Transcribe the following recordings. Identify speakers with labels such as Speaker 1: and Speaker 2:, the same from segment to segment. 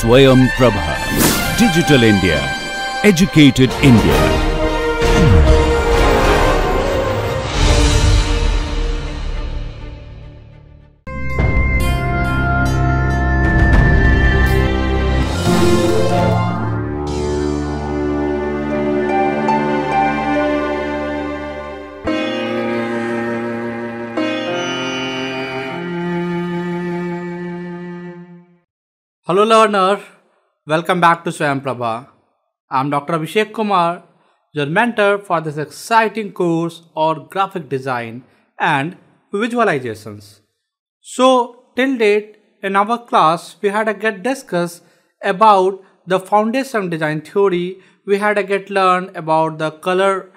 Speaker 1: Swayam Prabha. Digital India. Educated India.
Speaker 2: Hello learner, welcome back to Swayam Prabha. I'm Dr. Abhishek Kumar, your mentor for this exciting course on graphic design and visualizations. So till date in our class we had a get discuss about the foundation design theory, we had a get learn about the color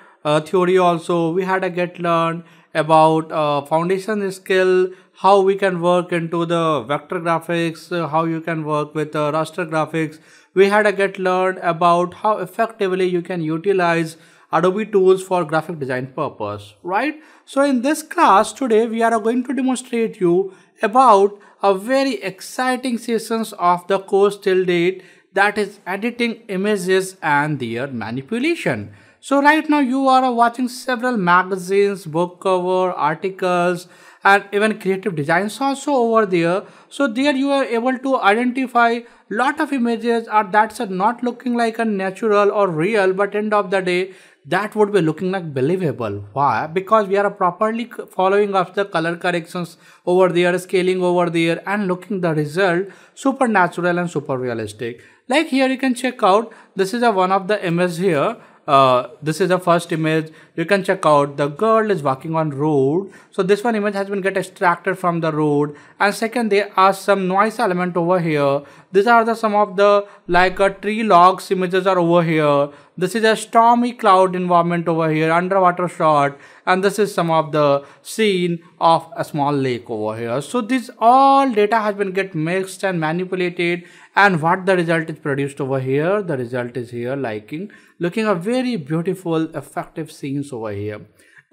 Speaker 2: theory also, we had a get learn about foundation skill, how we can work into the vector graphics, how you can work with raster graphics. We had a get learned about how effectively you can utilize Adobe tools for graphic design purpose, right? So in this class today we are going to demonstrate you about a very exciting sessions of the course till date, that is editing images and their manipulation. So right now you are watching several magazines, book cover, articles and even creative designs also over there. So there you are able to identify lot of images or that's not looking like a natural or real, but end of the day that would be looking like believable. Why? Because we are properly following up the color corrections over there, scaling over there and looking the result super natural and super realistic. Like here you can check out, this is one of the image here. This is the first image. You can check out the girl is walking on road. So this one image has been get extracted from the road. And second, there are some noise element over here. These are the some of the like tree logs images are over here. This is a stormy cloud environment over here, underwater shot, and this is some of the scene of a small lake over here. So this all data has been get mixed and manipulated, and what the result is produced over here, the result is here looking a very beautiful effective scenes over here.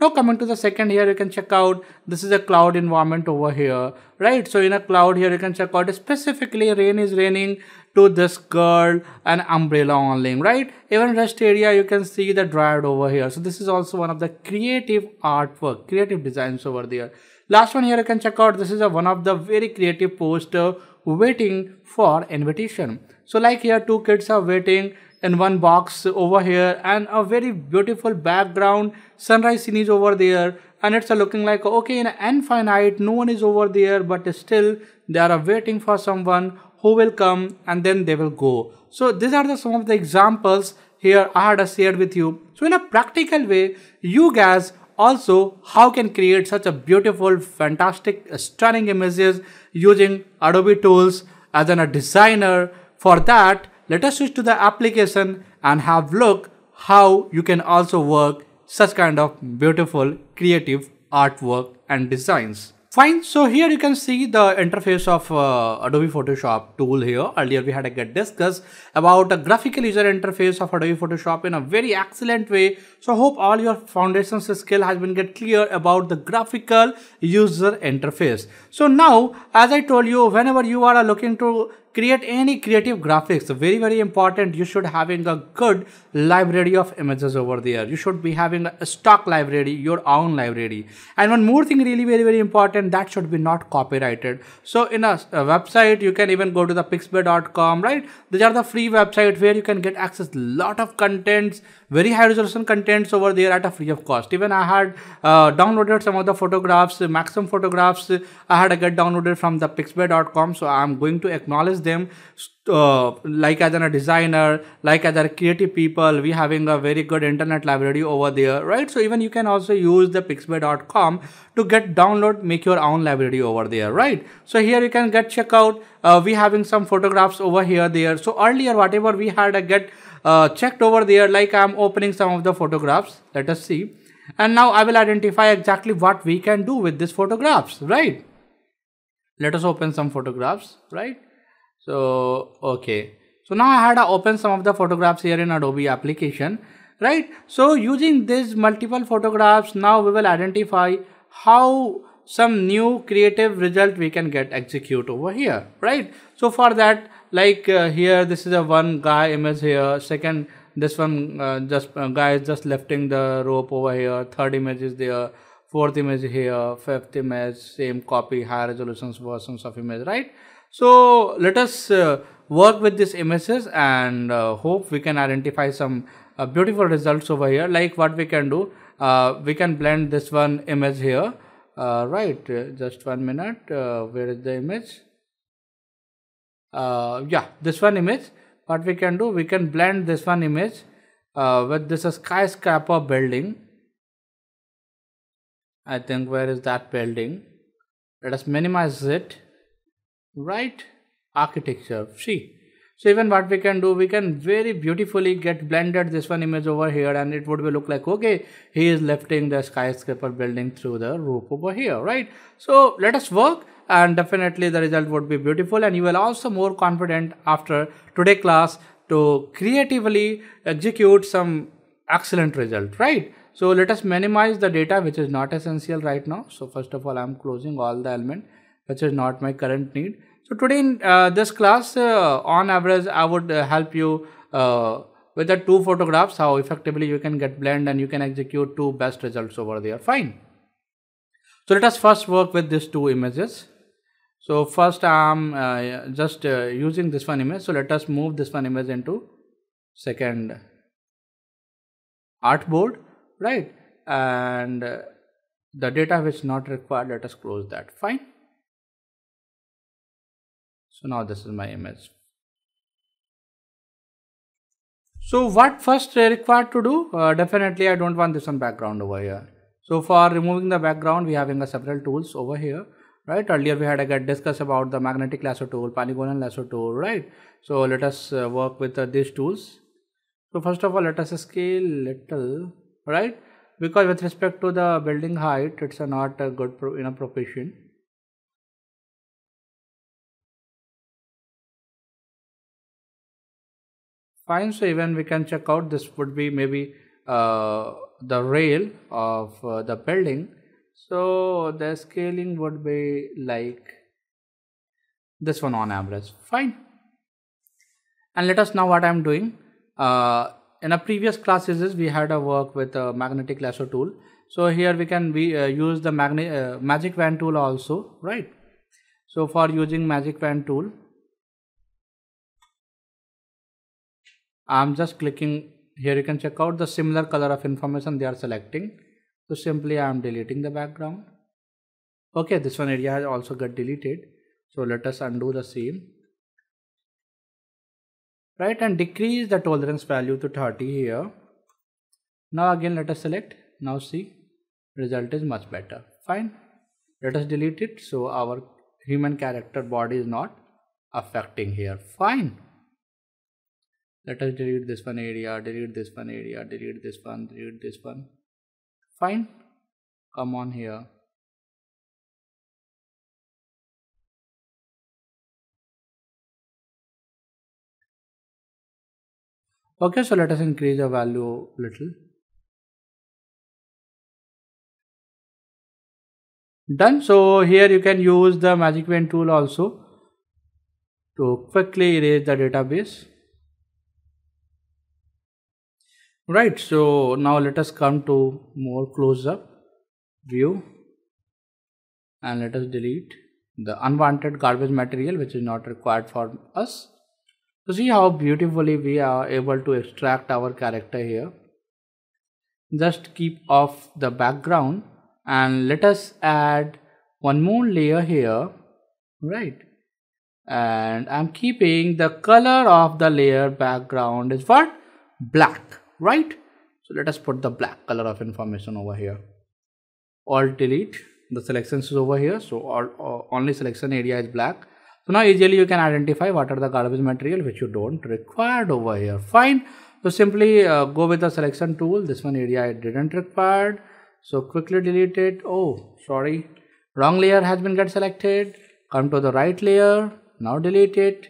Speaker 2: Now coming to the second, here you can check out, this is a cloud environment over here, right? So in a cloud here you can check out specifically rain is raining to this girl and umbrella only, right? Even rest area you can see the dried over here. So this is also one of the creative artwork, creative designs over there. Last one here you can check out, this is one of the very creative poster waiting for invitation. So like here two kids are waiting in one box over here and a very beautiful background, sunrise scene is over there, and it's looking like okay in infinite, no one is over there, but still they are waiting for someone who will come and then they will go. So these are some of the examples here I had shared with you. So in a practical way, you guys also how can create such a beautiful, fantastic, stunning images using Adobe tools as a designer. For that, let us switch to the application and have look how you can also work such kind of beautiful creative artwork and designs. Fine, so here you can see the interface of Adobe Photoshop tool here. Earlier we had a get discuss about a graphical user interface of Adobe Photoshop in a very excellent way. So hope all your foundation skill has been get clear about the graphical user interface. So now, as I told you, whenever you are looking to create any creative graphics, very important, you should having a good library of images over there. You should be having a stock library, your own library. And one more thing really very important, that should be not copyrighted. So in a website you can even go to the pixabay.com, right? These are the free website where you can get access lot of contents, very high resolution contents over there at a free of cost. Even I had downloaded some of the photographs, maximum photographs I had to get downloaded from the pixabay.com. So I'm going to acknowledge them. Like as a designer, like as a creative people, we having a very good internet library over there, right? So even you can also use the pixabay.com to get download, make your own library over there, right? So here you can get check out, we having some photographs over here there. So earlier whatever we had get checked over there, like I'm opening some of the photographs, let us see, and now I will identify exactly what we can do with these photographs, right? Let us open some photographs, right? So okay, so now I had to open some of the photographs here in Adobe application, right? So using these multiple photographs, now we will identify how some new creative result we can get execute over here, right? So for that, Like here, this is a one guy image here. Second, this one guy is just lifting the rope over here. Third image is there. Fourth image here. Fifth image, same copy, high resolutions versions of image, right? So let us work with these images and hope we can identify some beautiful results over here. Like what we can do, we can blend this one image here. Right, just 1 minute. Where is the image? Yeah, this one image. What we can do, we can blend this one image with this skyscraper building. I think where is that building? Let us minimize it. Right, architecture. See, so even what we can do, we can very beautifully get blended this one image over here, and it would be look like, okay, he is lifting the skyscraper building through the roof over here, right? So let us work, and definitely the result would be beautiful, and you will also more confident after today class to creatively execute some excellent result, right? So let us minimize the data which is not essential right now. So first of all, I am closing all the element which is not my current need. So today in this class, on average, I would help you with the 2 photographs, how effectively you can get blend and you can execute 2 best results over there. Fine. So let us first work with these 2 images. So first I am just using this one image. So let us move this one image into second artboard, right? And the data which is not required, let us close that. Fine. So now this is my image. So what first required to do? Definitely I don't want this one background over here. So for removing the background, we are having several tools over here, right? Earlier we had discussed about the magnetic lasso tool, polygonal lasso tool, right? So let us work with these tools. So first of all, let us scale little, right? Because with respect to the building height, it's not a good enough proportion. Fine, so even we can check out, this would be maybe the rail of the building. So the scaling would be like this one on average. Fine. And let us know what I am doing. In a previous classes, we had a work with a magnetic lasso tool. So here we can use the magic wand tool also, right? So for using magic wand tool, I'm just clicking here. You can check out the similar color of information they are selecting. So simply I am deleting the background. Okay, this one area has also got deleted. So let us undo the same. Right, and decrease the tolerance value to 30 here. Now again let us select. Now see, result is much better. Fine. Let us delete it. So our human character body is not affecting here. Fine. Let us delete this one area, delete this one area, delete this one, delete this one. Fine. Come on here. Okay, so let us increase the value a little. Done. So here you can use the magic wand tool also to quickly erase the database. Right, so now let us come to more close-up view and let us delete the unwanted garbage material which is not required for us. So see how beautifully we are able to extract our character here. Just keep off the background and let us add one more layer here, right? And I'm keeping the color of the layer background is what? Black. Right, so let us put the black color of information over here. Alt delete the selections is over here, so only selection area is black. So now easily you can identify what are the garbage material which you don't require over here. Fine. So simply go with the selection tool. This one area I didn't require, so quickly delete it. Oh sorry, wrong layer has been get selected. Come to the right layer, now delete it.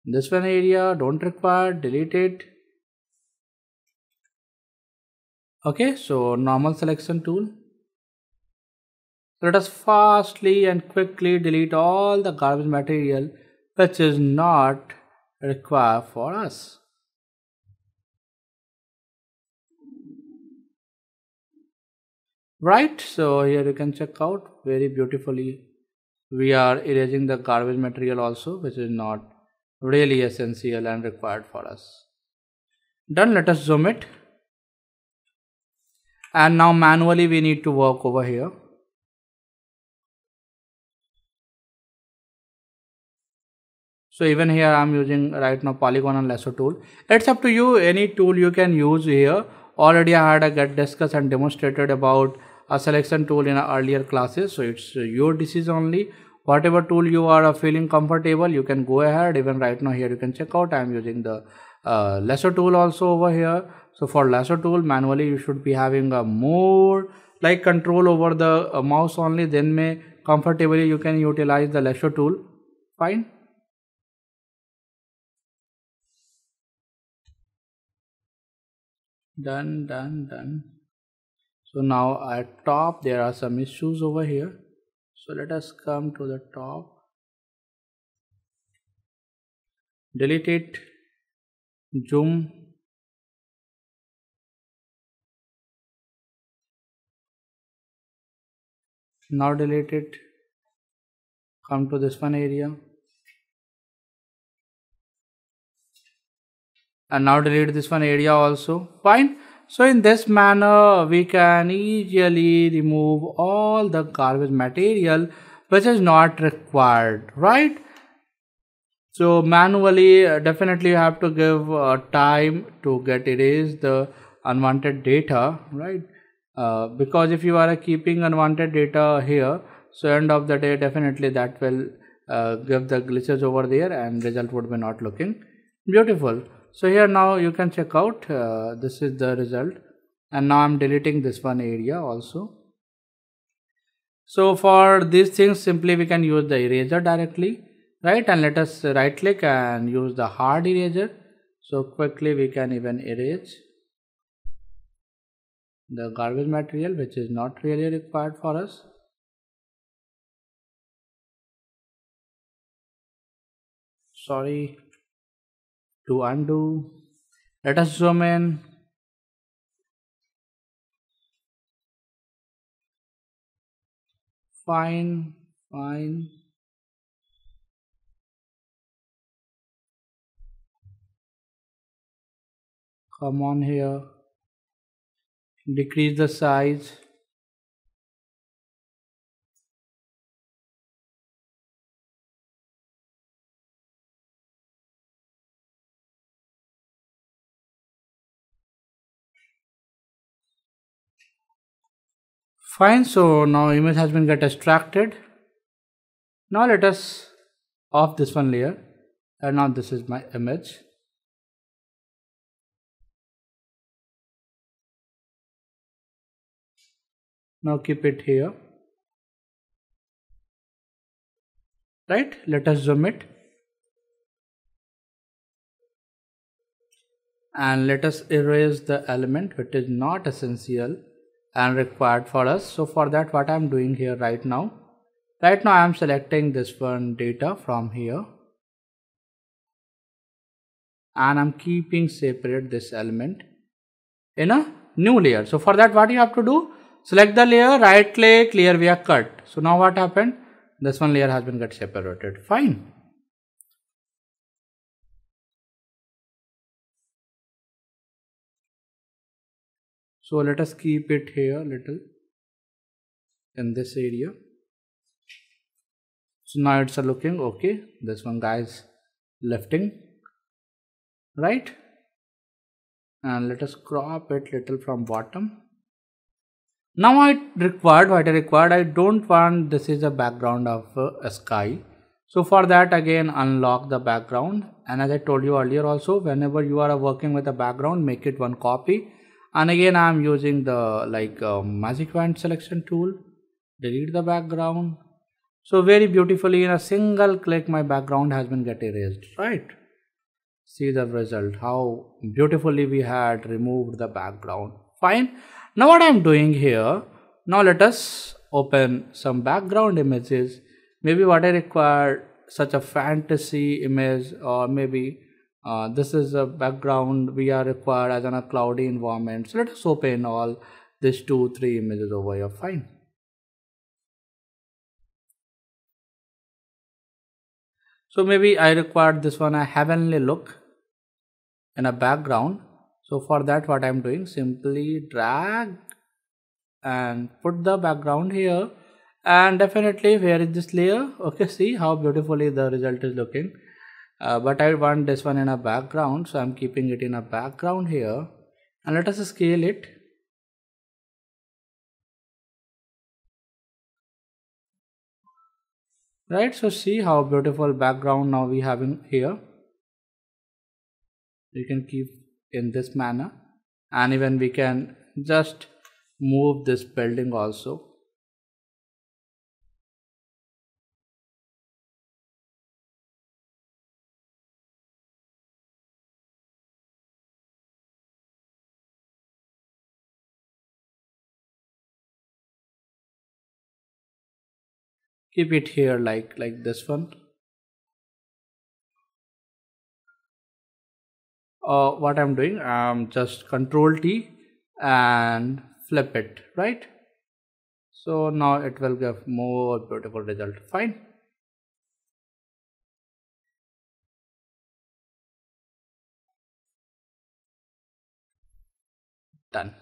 Speaker 2: This one area don't require, delete it. Okay, so normal selection tool. Let us fastly and quickly delete all the garbage material which is not require for us. Right, so here you can check out very beautifully. We are erasing the garbage material also, which is not really essential and required for us. Done, let us zoom it. And now manually we need to work over here. So even here I am using right now polygon and lasso tool. It's up to you, any tool you can use here. Already I had a get discussed and demonstrated about a selection tool in earlier classes. So it's your decision only. Whatever tool you are feeling comfortable, you can go ahead. Even right now here you can check out I am using the lasso tool also over here. So for lasso tool manually you should be having a more like control over the mouse only, then may comfortably you can utilize the lasso tool. Fine. Done. So now at top there are some issues over here. So let us come to the top, delete it, zoom, now delete it, come to this one area, and now delete this one area also. Fine. So in this manner we can easily remove all the garbage material which is not required, right? So manually definitely you have to give time to get erase the unwanted data, right? Because if you are keeping unwanted data here, so end of the day definitely that will give the glitches over there and result would be not looking beautiful. So here now you can check out this is the result, and now I'm deleting this one area also. So for these things simply we can use the eraser directly, right? And let us right click and use the hard eraser. So quickly we can even erase the garbage material which is not really required for us. Sorry. To undo, let us zoom in. Fine. Come on here, decrease the size. Fine, so now image has been get extracted. Now let us off this one layer, and now this is my image. Now keep it here, right? Let us zoom it and let us erase the element which is not essential and required for us. So for that what I am doing here right now I am selecting this one data from here and I'm keeping separate this element in a new layer. So for that what you have to do, select the layer, right click, layer via cut. So now what happened, this one layer has been get separated. Fine. So let us keep it here little in this area. So now it's looking okay. This one guys lifting, right? And let us crop it little from bottom. Now what I required, I don't want this is a background of a sky. So for that again unlock the background, and as I told you earlier also, whenever you are working with a background, make it one copy. And again I am using the magic wand selection tool, delete the background. So very beautifully in a single click my background has been get erased, right? See the result, how beautifully we had removed the background. Fine. Now what I am doing here, now let us open some background images. Maybe what I require, such a fantasy image, or maybe This is a background we are required as in a cloudy environment. So let us open all these 2-3 images over here. Fine. So maybe I required this one a heavenly look in a background. So for that, what I'm doing, simply drag and put the background here, and definitely where is this layer? Okay, see how beautifully the result is looking. But I want this one in a background, so I'm keeping it in a background here, and let us scale it. Right, so see how beautiful background now we have in here. You can keep in this manner, and even we can just move this building also. Keep it here like this one. What I'm doing, I'm just Control T and flip it, right? So now it will give more beautiful result. Fine. Done.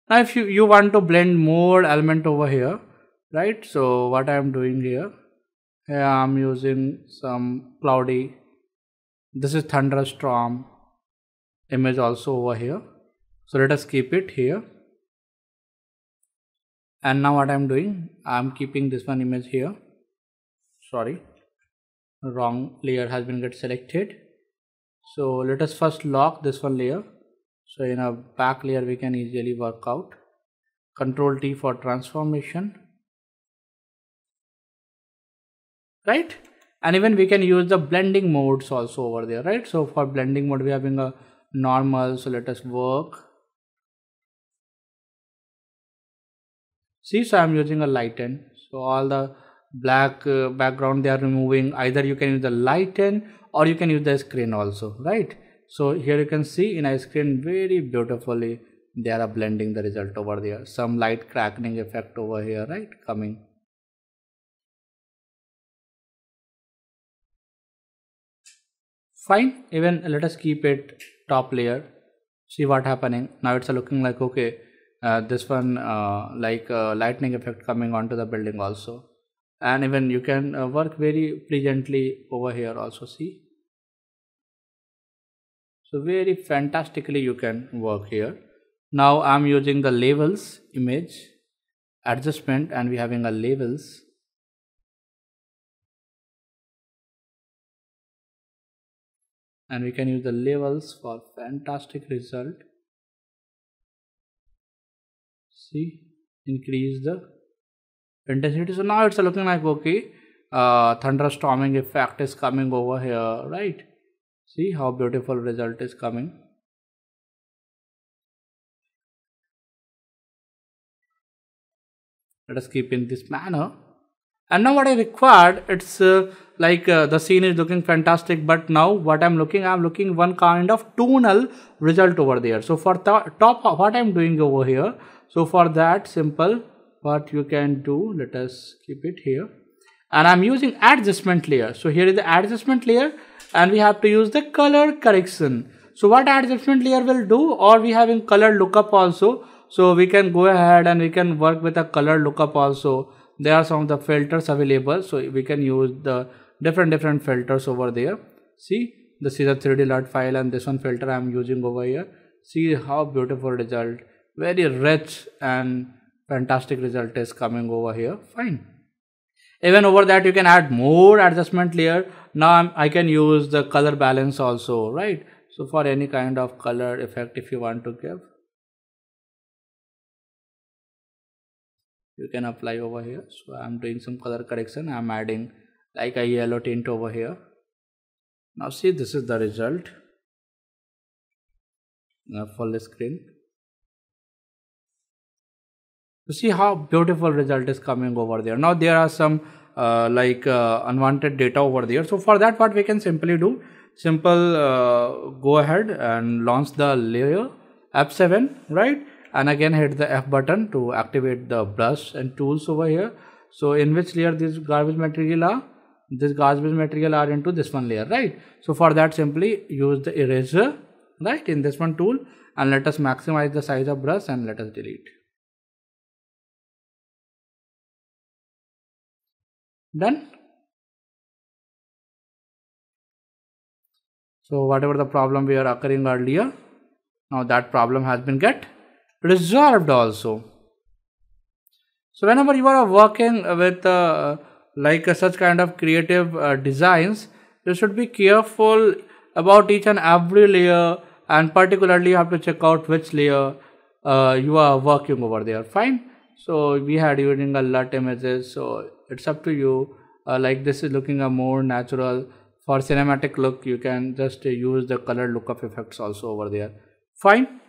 Speaker 2: Now if you want to blend more element over here, right? So what I'm doing here I'm using some cloudy, this is thunderstorm image also over here. So let us keep it here. And now what I'm doing, I'm keeping this one image here. Sorry, wrong layer has been get selected. So let us first lock this one layer. So in a back layer we can easily work out. Control T for transformation, right? And even we can use the blending modes also over there, right? So for blending mode we are having a normal, so let us work. See, so I'm using a lighten, so all the black background they are removing. Either you can use the lighten or you can use the screen also, right? So here you can see in a screen very beautifully they are blending the result over there. Some light crackling effect over here, right, coming. Fine. Even let us keep it top layer. See what happening. Now it's looking like okay. This one like lightning effect coming onto the building also, and even you can work very pleasantly over here also. See, so very fantastically you can work here. Now I'm using the levels image adjustment, and we having a levels. And we can use the levels for fantastic result. See, increase the intensity. So now it's looking like okay, thunderstorming effect is coming over here, right? See how beautiful result is coming. Let us keep in this manner. And now what I required, it's the scene is looking fantastic, but now what I'm looking one kind of tonal result over there. So for top what I'm doing over here, so for that simple what you can do, let us keep it here, and I'm using adjustment layer. So here is the adjustment layer, and we have to use the color correction. So what adjustment layer will do, or we having color lookup also, so we can go ahead and we can work with a color lookup also. There are some of the filters available, so we can use the different filters over there. See, this is a 3D LUT file, and this one filter I am using over here. See how beautiful result, very rich and fantastic result is coming over here. Fine. Even over that you can add more adjustment layer. Now I can use the color balance also, right? So for any kind of color effect if you want to give, you can apply over here. So I'm doing some color correction. I'm adding like a yellow tint over here. Now see, this is the result. Now full screen. You see how beautiful result is coming over there. Now there are some unwanted data over there. So for that what we can simply do, simple go ahead and launch the layer F7, right? And again hit the F button to activate the brush and tools over here. So in which layer this garbage material are? This garbage material are into this one layer, right? So for that simply use the eraser, right, in this one tool, and let us maximize the size of brush and let us delete. Done. So whatever the problem we are occurring earlier, now that problem has been get resolved also. So whenever you are working with such kind of creative designs, you should be careful about each and every layer, and particularly you have to check out which layer you are working over there. Fine. So we had using a LUT images, so it's up to you. Like this is looking a more natural. For cinematic look, you can just use the color lookup effects also over there. Fine.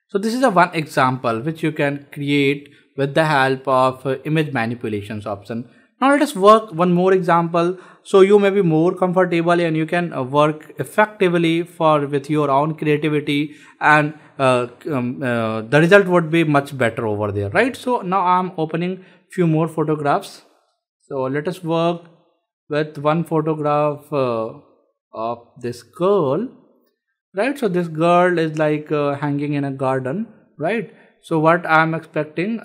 Speaker 2: So this is a one example which you can create with the help of image manipulations option. Now let us work one more example, so you may be more comfortable and you can work effectively with your own creativity, and the result would be much better over there, right? So now I'm opening few more photographs. So let us work with one photograph of this girl, right? So this girl is like hanging in a garden, right? So what I'm expecting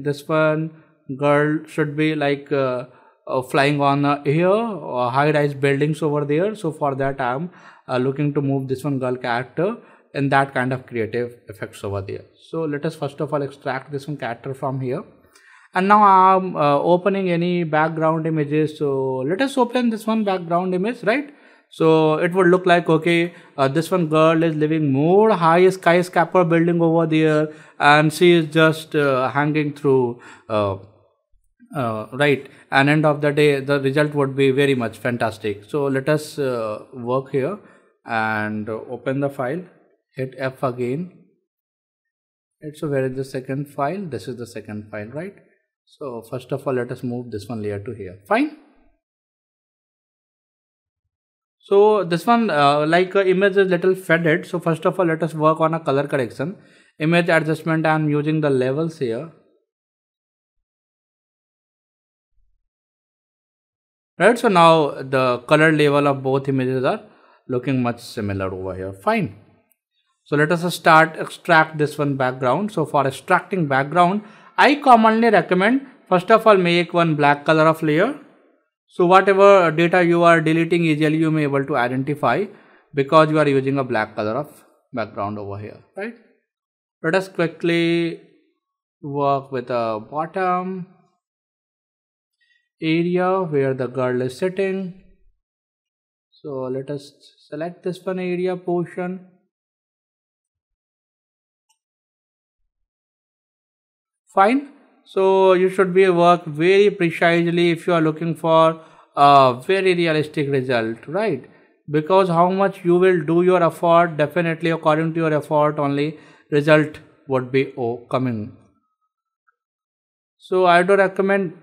Speaker 2: this one girl should be like flying on air or high-rise buildings over there. So for that I'm looking to move this one girl character in that kind of creative effects over there. So let us first of all extract this one character from here. And now I'm opening any background images. So let us open this one background image, right? So it would look like, okay, this one girl is living more high skyscraper building over there, and she is just hanging through, right? And end of the day, the result would be very much fantastic. So let us work here and open the file, hit F again. Right, so where is the second file? This is the second file, right? So first of all, let us move this one layer to here. Fine. So this one image is little faded. So first of all, let us work on a color correction. Image adjustment, I am using the levels here. Right, so now the color level of both images are looking much similar over here. Fine. So let us start extract this one background. So for extracting background, I commonly recommend first of all make one black color of layer. So whatever data you are deleting, easily you may able to identify because you are using a black color of background over here, right? Let us quickly work with a bottom area where the girl is sitting. So let us select this one area portion. Fine. So you should be work very precisely if you are looking for a very realistic result, right? Because how much you will do your effort, definitely according to your effort only result would be coming. So I do recommend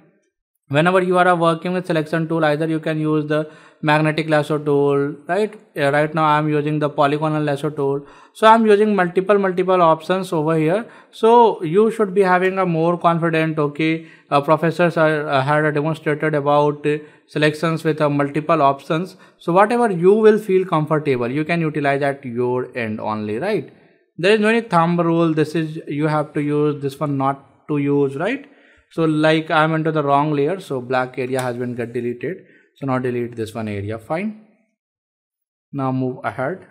Speaker 2: whenever you are working with selection tool, either you can use the magnetic lasso tool, right? Right now I am using the polygonal lasso tool. So I am using multiple options over here. So you should be having a more confident, okay, professors had demonstrated about selections with multiple options. So whatever you will feel comfortable, you can utilize at your end only, right? There is no any thumb rule. This is, you have to use this one, not to use, right? So like I am into the wrong layer, so black area has been get deleted. So now delete this one area. Fine. Now move ahead.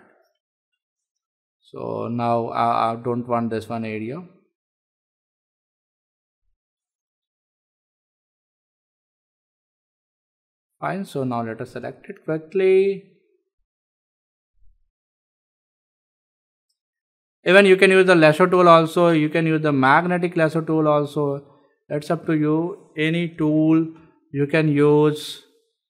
Speaker 2: So now I don't want this one area. Fine. So now let us select it quickly. Even you can use the lasso tool also. You can use the magnetic lasso tool also. It's up to you. Any tool you can use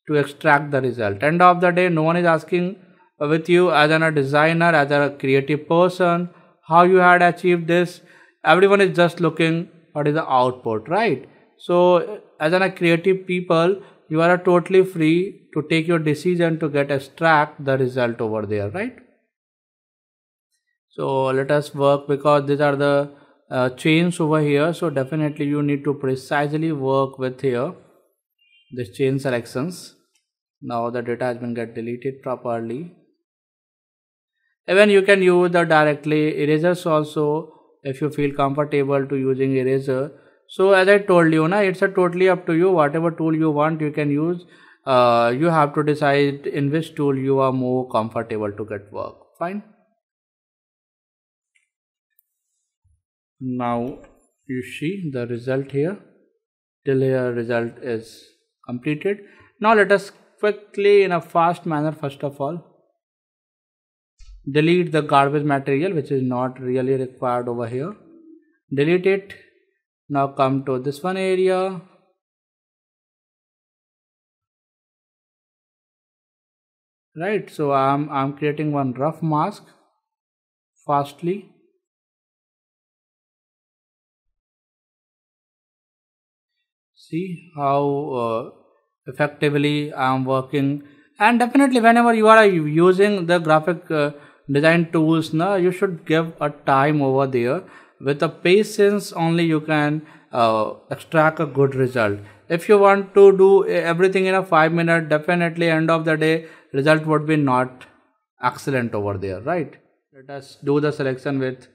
Speaker 2: to extract the result. End of the day, no one is asking with you as a designer, as a creative person, how you had achieved this. Everyone is just looking what is the output, right? So as a creative people, you are totally free to take your decision to extract the result over there, right? So let us work, because these are the chains over here. So definitely you need to precisely work with here this chain selections. Now the data has been get deleted properly. Even you can use the directly erasers also if you feel comfortable to using eraser. So as I told you, it's a totally up to you. Whatever tool you want, you can use. You have to decide in which tool you are more comfortable to get work. Fine. Now you see the result here. Till here result is completed. Now let us quickly, in a fast manner, first of all, delete the garbage material which is not really required over here. Delete it. Now come to this one area. Right, so I'm creating one rough mask fastly. See how effectively I'm working. And definitely whenever you are using the graphic design tools, you should give a time over there. With the patience only you can extract a good result. If you want to do everything in a 5 minute, definitely end of the day result would be not excellent over there, right? Let us do the selection with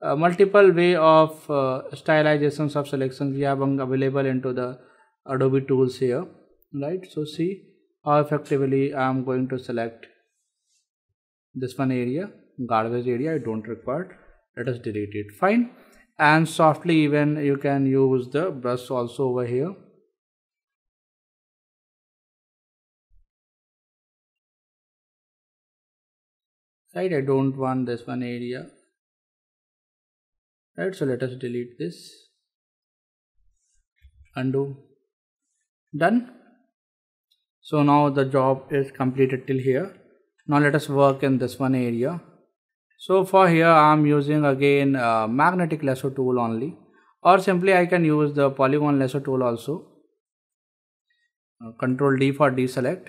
Speaker 2: multiple way of stylizations of selections we have available into the Adobe tools here, right? So see how effectively I am going to select this one area, garbage area. I don't require. Let us delete it. Fine. And softly even you can use the brush also over here. Right, I don't want this one area. Right, so let us delete this. Undo. Done. So now the job is completed till here. Now let us work in this one area. So for here I am using again magnetic lasso tool only, or simply I can use the polygon lasso tool also. Control D for deselect.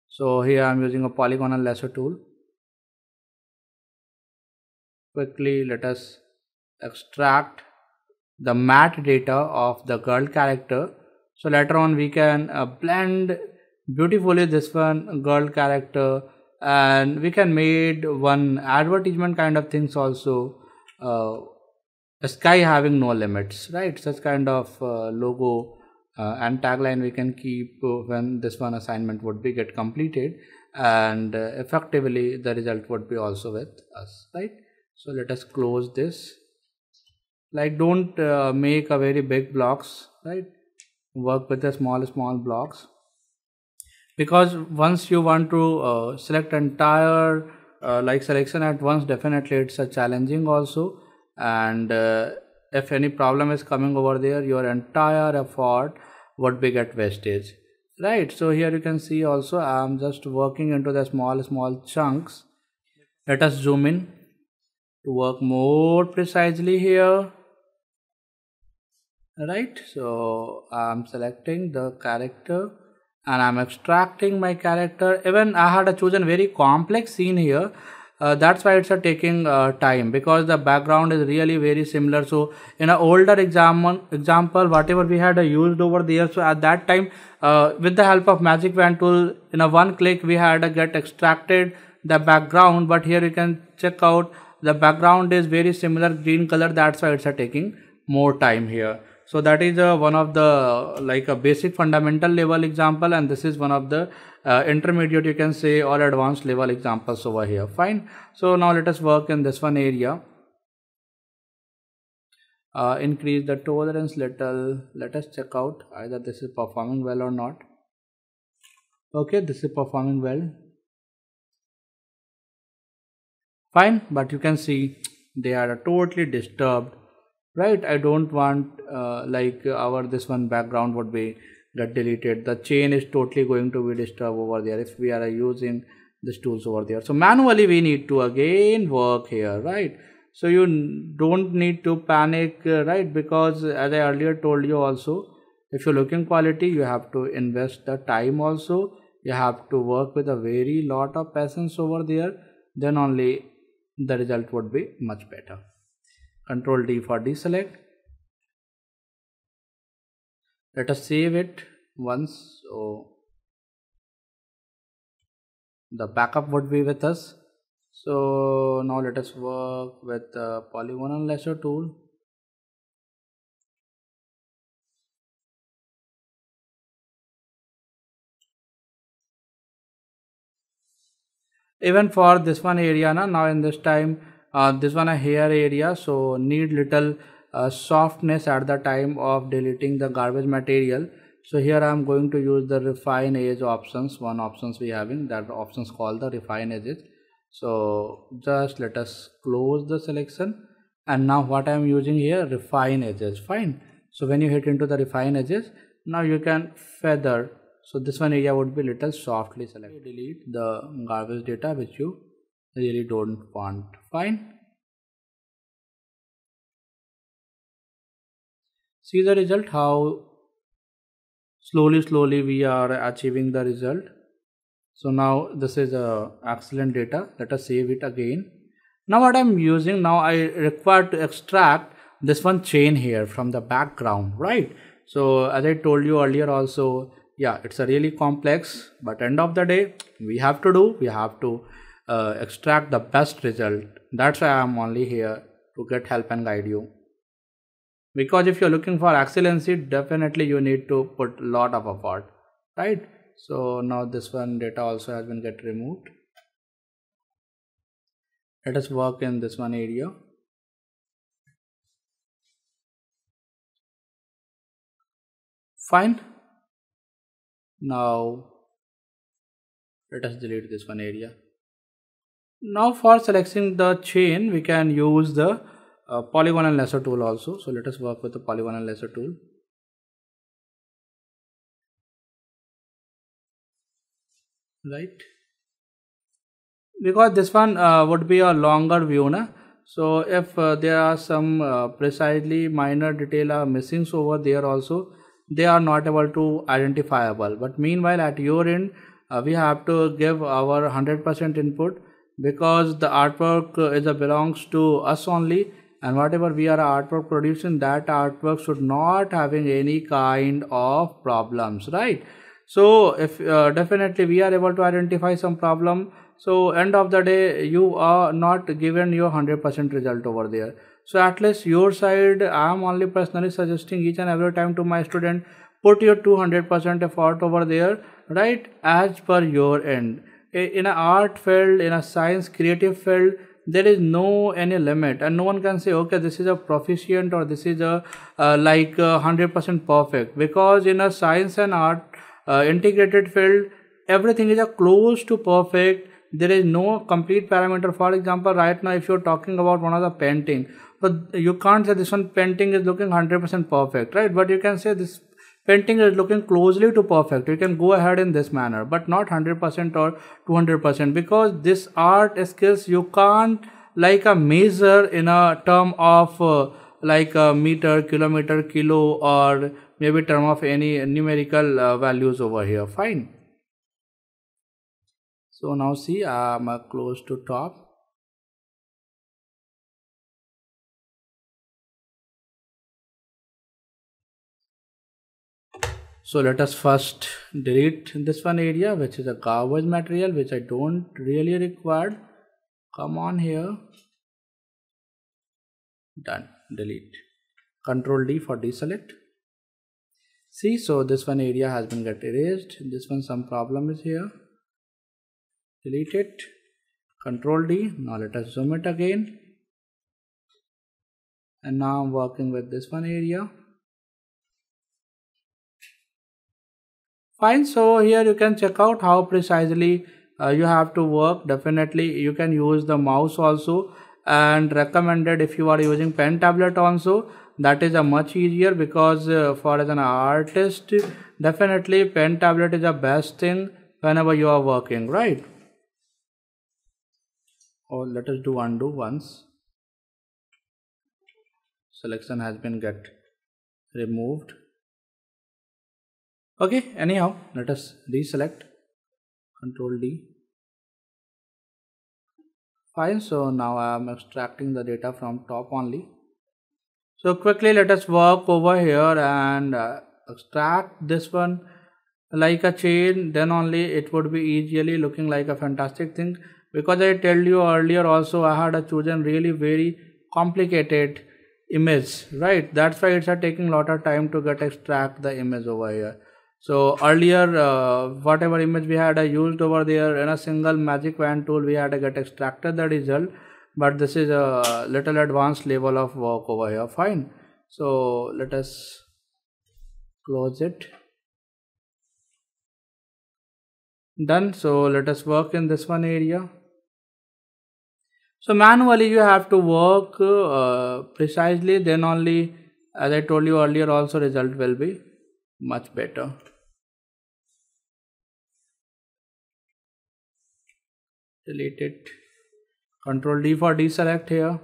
Speaker 2: So here I am using a polygonal lasso tool. Quickly let us extract the matte data of the girl character. So later on we can blend beautifully this one girl character, and we can made one advertisement kind of things also. Sky having no limits, right? Such kind of logo and tagline we can keep when this one assignment would be get completed, and effectively the result would be also with us, right? So let us close this. Like, don't make a very big blocks, right? Work with the small blocks, because once you want to select entire like selection at once, definitely it's a challenging also, and if any problem is coming over there, your entire effort would be get wastage, right? So here you can see also I'm just working into the small chunks. Let us zoom in to work more precisely here, right? So I'm selecting the character and I'm extracting my character. Even I had chosen very complex scene here. That's why it's taking time, because the background is really very similar. So in an older example whatever we had used over there, so at that time with the help of magic wand tool, in a one click we had get extracted the background. But here you can check out the background is very similar green color. That's why it's taking more time here. So that is one of the like a basic fundamental level example, and this is one of the intermediate, you can say, or advanced level examples over here. Fine. So now let us work in this one area. Increase the tolerance little. Let us check out either this is performing well or not. Okay, this is performing well. Fine, but you can see they are totally disturbed, right? I don't want like our this one background would be get deleted. The chain is totally going to be disturbed over there if we are using these tools over there. So manually we need to again work here, right? So you don't need to panic, right? Because as I earlier told you also, if you're looking quality, you have to invest the time also. You have to work with a very lot of patience over there. Then only the result would be much better. Control D for deselect. Let us save it once. So the backup would be with us. So now let us work with the polygonal lasso tool. Even for this one area now in this time, this one a hair area, so need little softness at the time of deleting the garbage material. So here I am going to use the refine edge options. One options we having, that options called the refine edges. So just let us close the selection, and now what I am using here, refine edges. Fine. So when you hit into the refine edges, now you can feather. So this one area would be little softly selected. Delete the garbage data which you really don't want. Fine. See the result, how slowly we are achieving the result. So now this is excellent data. Let us save it again. Now what I'm using, now I require to extract this one chain here from the background, right? So as I told you earlier also, yeah, it's a really complex, but end of the day we have to extract the best result. That's why I'm only here to get help and guide you, because if you're looking for excellency, definitely you need to put a lot of effort, right? So now this one data also has been get removed. Let us work in this one area. Fine. Now let us delete this one area. Now for selecting the chain, we can use the polygonal lasso tool also. So let us work with the polygonal lasso tool. Right, because this one would be a longer view na? So if there are some precisely minor detail are missing over there also, they are not able to identifiable. But meanwhile at your end, we have to give our 100% input, because the artwork is a belongs to us only, and whatever we are artwork producing, that artwork should not having any kind of problems, right? So if definitely we are able to identify some problem, so end of the day you are not given your 100% result over there. So at least your side, I am only personally suggesting each and every time to my student, put your 200% effort over there, right, as per your end. In an art field, in a science creative field, there is no any limit, and no one can say okay this is a proficient or this is a 100% perfect, because in a science and art integrated field, everything is a close to perfect. There is no complete parameter. For example, right now if you're talking about one of the painting, but you can't say this one painting is looking 100% perfect, right? But you can say this painting is looking closely to perfect. You can go ahead in this manner, but not 100% or 200%, because this art skills you can't like a measure in a term of like a meter, kilometer, kilo, or maybe term of any numerical values over here. Fine. So now see, I'm close to top. So let us first delete this one area, which is a garbage material which I don't really require. Come on here. Done. Delete. Control D for deselect. See, so this one area has been get erased. This one some problem is here. Delete it. Control D. Now let us zoom it again. And now I'm working with this one area. Fine. So here you can check out how precisely you have to work. Definitely you can use the mouse also, and recommended if you are using pen tablet also, that is a much easier, because for as an artist, definitely pen tablet is the best thing whenever you are working, right? Or let us do undo once. Selection has been get removed. Okay, anyhow, let us deselect. Control D. Fine, so now I am extracting the data from top only. So quickly let us work over here and extract this one like a chain, then only it would be easily looking like a fantastic thing, because I told you earlier also I had chosen really very complicated image, right? That's why it's taking a lot of time to get extract the image over here. So earlier whatever image we had used over there in a single magic wand tool, we had to get extracted the result, but this is a little advanced level of work over here. Fine, so let us close it. Done. So let us work in this one area. So manually you have to work precisely, then only, as I told you earlier also, result will be much better. Delete it. Control D for deselect here.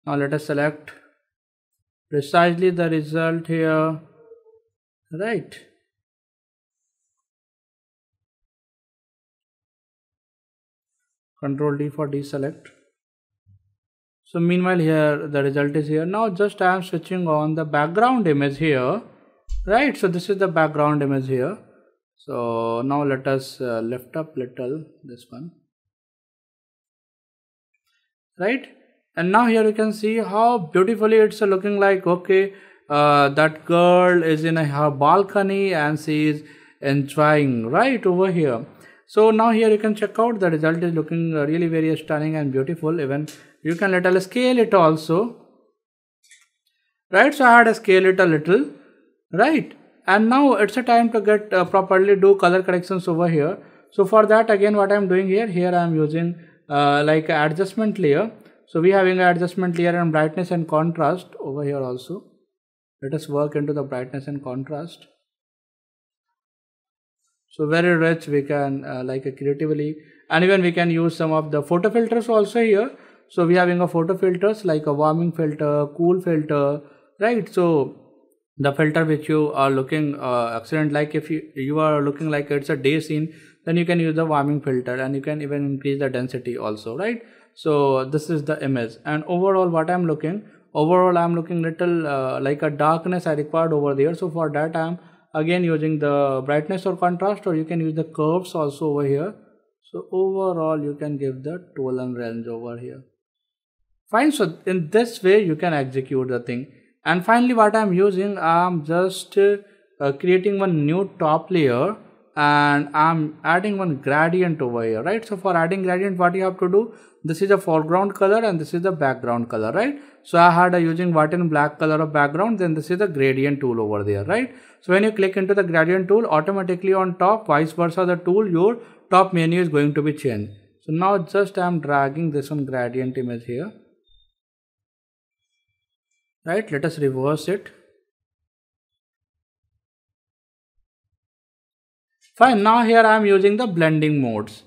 Speaker 2: Now let us select precisely the result here, right? Control D for deselect. So meanwhile here the result is here. Now just I am switching on the background image here, right? So this is the background image here. So now let us lift up little this one, right? And now here you can see how beautifully it's looking like. Okay, that girl is in her balcony and she is enjoying right over here. So now here you can check out the result is looking really very stunning and beautiful. Even you can little scale it also, right? So I had to scale it a little, right? And now it's a time to get properly do color corrections over here. So for that, again what I am doing here I am using like adjustment layer. So we having an adjustment layer and brightness and contrast over here also. Let us work into the brightness and contrast. So very rich, we can like creatively, and even we can use some of the photo filters also here. So we having a photo filters like a warming filter, cool filter, right? So the filter which you are looking excellent, like if you are looking like it's a day scene, then you can use the warming filter, and you can even increase the density also, right? So this is the image, and overall what I'm looking, little like a darkness I required over there. So for that I'm again using the brightness or contrast, or you can use the curves also over here. So overall you can give the tone and range over here. Fine, so in this way you can execute the thing. And finally what I'm using, I'm just creating one new top layer, and I'm adding one gradient over here, right? So for adding gradient, what you have to do, this is a foreground color and this is the background color, right? So I had using white and black color of background, then this is the gradient tool over there, right? So when you click into the gradient tool, automatically on top, vice versa the tool, your top menu is going to be changed. So now just I'm dragging this one gradient image here, right? Let us reverse it. Fine, now here I am using the blending modes.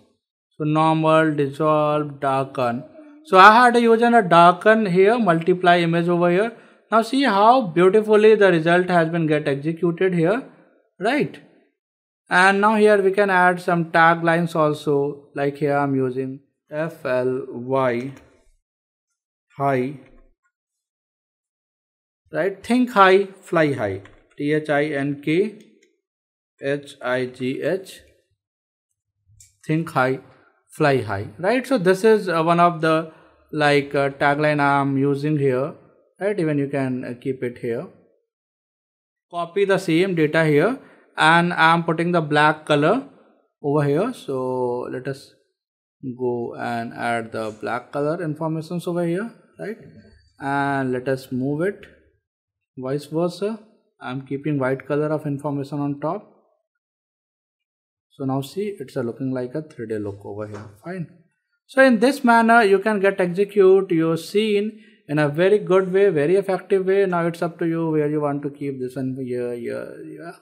Speaker 2: So normal, dissolve, darken. So I had using a darken here, multiply image over here. Now see how beautifully the result has been get executed here, right? And now here we can add some taglines also, like here I am using FLY high, right? Think high, fly high. THINKHIGH. Think high, fly high, right? So this is one of the like tagline I am using here, right? Even you can keep it here. Copy the same data here, and I am putting the black color over here. So let us go and add the black color informations over here, right? And let us move it vice versa. I am keeping white color of information on top. So now see, it's looking like a 3D look over here. Fine. So in this manner, you can get execute your scene in a very good way, very effective way. Now it's up to you where you want to keep this one here, yeah.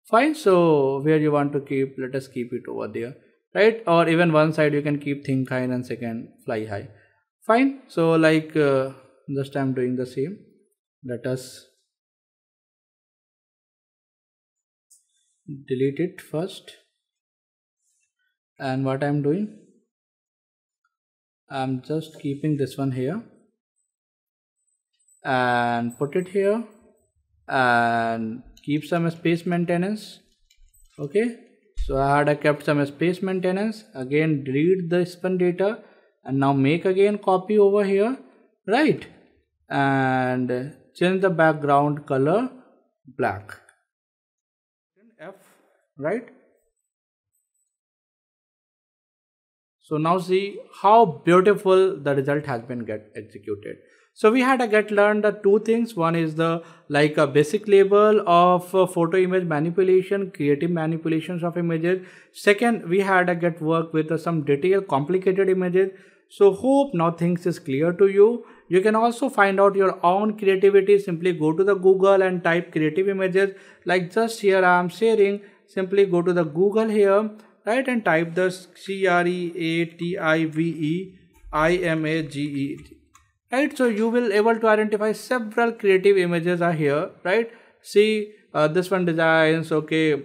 Speaker 2: Fine. So where you want to keep, let us keep it over there, right? Or even one side you can keep think high and second fly high. Fine. So like just I'm doing the same. Let us delete it first. And what I'm doing, I'm just keeping this one here and put it here and keep some space maintenance. Okay, so I had kept some space maintenance. Again delete the spun data and now make again copy over here, right? And change the background color black. F, right? So now see how beautiful the result has been get executed. So we had to learn the two things. One is the like a basic level of photo image manipulation, creative manipulations of images. Second, we had to get work with some detailed complicated images. So hope now things is clear to you. You can also find out your own creativity. Simply go to the Google and type creative images. Like just here I am sharing. Simply go to the Google here, right, and type the creativimage, right? So you will able to identify several creative images are here, right? See this one designs, okay,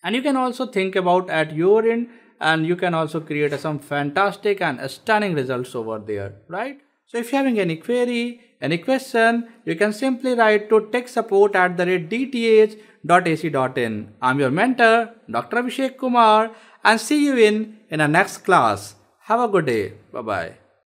Speaker 2: and you can also think about at your end, and you can also create some fantastic and stunning results over there, right? So if you're having any query, any question, you can simply write to techsupport@dth.ac.in. I'm your mentor, Dr. Abhishek Kumar, and see you in a next class. Have a good day. Bye-bye.